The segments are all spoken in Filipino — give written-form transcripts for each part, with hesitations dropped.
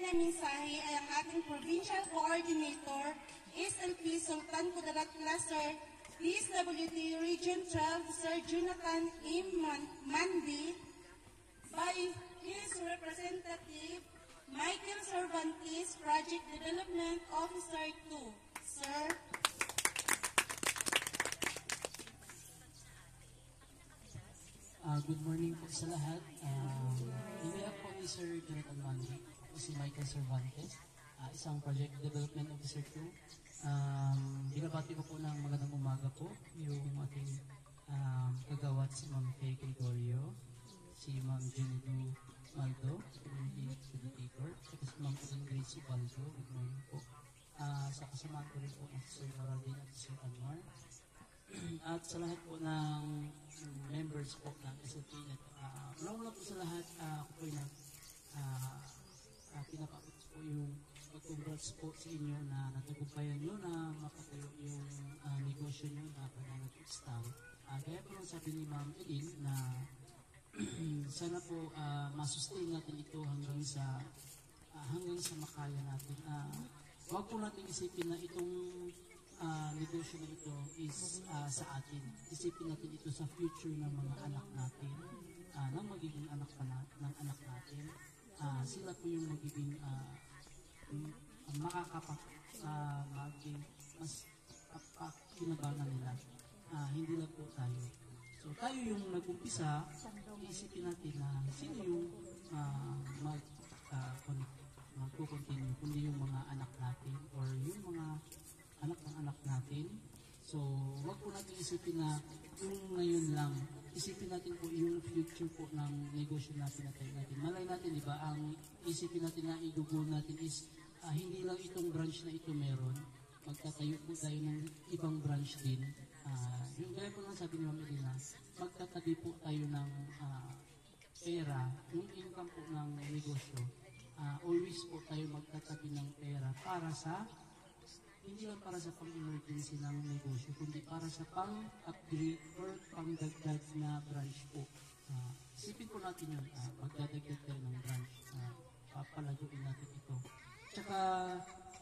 na mensahe ay ang ating Provincial Coordinator, SLP Sultan Kudarat Cluster, DSWD Region 12, Sir Jonathan M. Mandi, by his representative, Michael Cervantes, Project Development Officer 2. Sir. Good morning po sa lahat. In behalf po ni Sir Jonathan Mandi, si Michael Cervantes, isang Project Development Officer 2. Binabati ko po ng magandang umaga po yung ating kagawad si Ma'am Faye Gregorio, si Ma'am Jenidu Maldo, Community Educator, at si Ma'am Grace Ubaldo. Good morning po. Sa kasamaan ko rin po ang Sir Geraldine at Sir Anwar. At sa lahat po ng members po ng SLP net. Una po sa lahat, ako po yung pinapakot po yung pag-congrats po sa inyo na natagumpayan nyo na mapatayo yung negosyo nyo na pananag-stang. Kaya po lang sabi ni Ma'am Elin na sana po masustain natin ito hanggang sa makaya natin. Huwag po natin isipin na itong negosyo na ito is sa atin. Isipin natin ito sa future ng mga anak natin, ng magiging anak ng anak natin. Sila po yung magiging maging mas kinabangan nila. Hindi lang po tayo. So tayo yung nag-umpisa, isipin natin na sino yung magkukontinue, kundi yung mga anak natin or yung mga anak ng anak natin. So, wag po natin isipin na yung ngayon lang. Isipin natin po yung future po ng negosyo na pinatayo natin. Malay natin, di ba, ang isipin natin na i-goal natin is hindi lang itong branch na ito meron. Magtatayo po tayo ng ibang branch din. Yung gaya po lang sabi ni Ma'am Elena, magtatabi po tayo ng pera, yung income po ng negosyo. Always po tayo magtatabi ng pera para sa hindi lang para sa pang-emergency ng negosyo, kundi para sa pang-upgrade or pang-dagdag na branch po. Isipin po natin yun, magdadagdag tayo ng branch, papalaguin natin ito. Tsaka,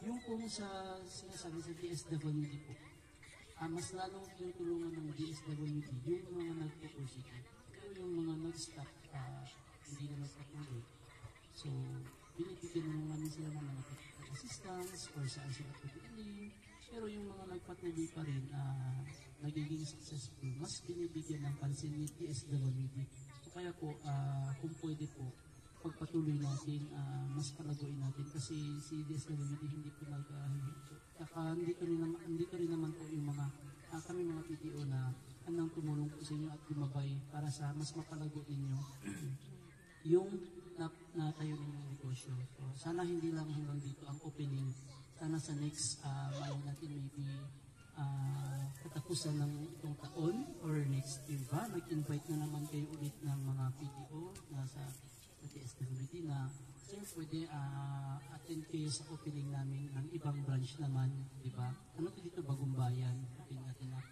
yung pong sa sinasabi sa DSWD po, mas lalong tinutulungan ng DSWD yung mga nagpo-pursige. Pero yung mga nag-stop, hindi na nagpatuloy. So, binibigyan naman sila ng mga technical assistance or saan sila patuloy. Pero yung mga nagpatuloy pa rin, nagiging successful, mas binibigyan ng pansin ni DSWD. So kaya po, kung pwede po, pagpatuloy natin, mas palaguin natin kasi si DSWD hindi po naghahinto. Saka andito rin naman po yung mga, kami mga PTO na anong tumulong po sa inyo at lumabay para sa mas mapalago ninyo yung natayo ninyong negosyo. So, sana hindi lang hanggang dito ang opening. Sana sa next, malang natin maybe katapusan ng itong taon or next year ba, nag-invite na naman kayo ulit ng mga PTO na sa TSWD na sir, pwede attend kayo sa opening namin ng ibang branch naman, di ba? Ano dito, Bagong Bayan? Sabihin natin na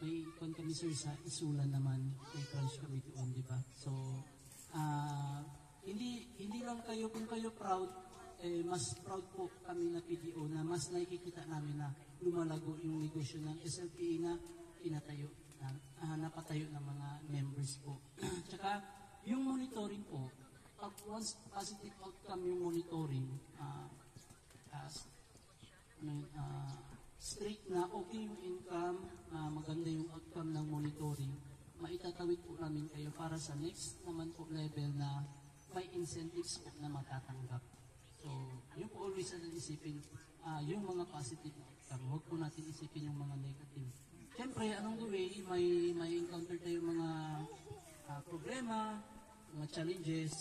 may ikon kami sir sa Isulan naman, may branch kami doon, di ba? So, hindi lang kayo, kung kayo proud, mas proud po kami na PDO na mas nakikita namin na lumalago yung negosyo ng SLPA na pinatayo, napatayo ng mga members po. Tsaka, yung monitoring po, pag once positive outcome yung monitoring, straight na okay yung income, maganda yung outcome ng monitoring, maitatawid po namin kayo para sa next naman po level na may incentives po na matatanggap. So, yung po always natin isipin, yung mga positive outcome, huwag po natin isipin yung mga negative. Siyempre, along the way, may encounter tayo mga problema, mga challenges,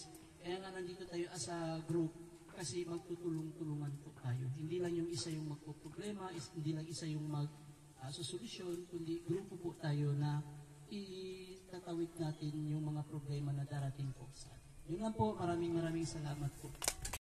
kaya nga nandito tayo as a group kasi magtutulong-tulungan po tayo. Hindi lang yung isa yung magpo-problema, hindi lang isa yung mag-solusyon, kundi grupo po tayo na itatawid natin yung mga problema na darating po sa atin. Yun lang po, maraming salamat po.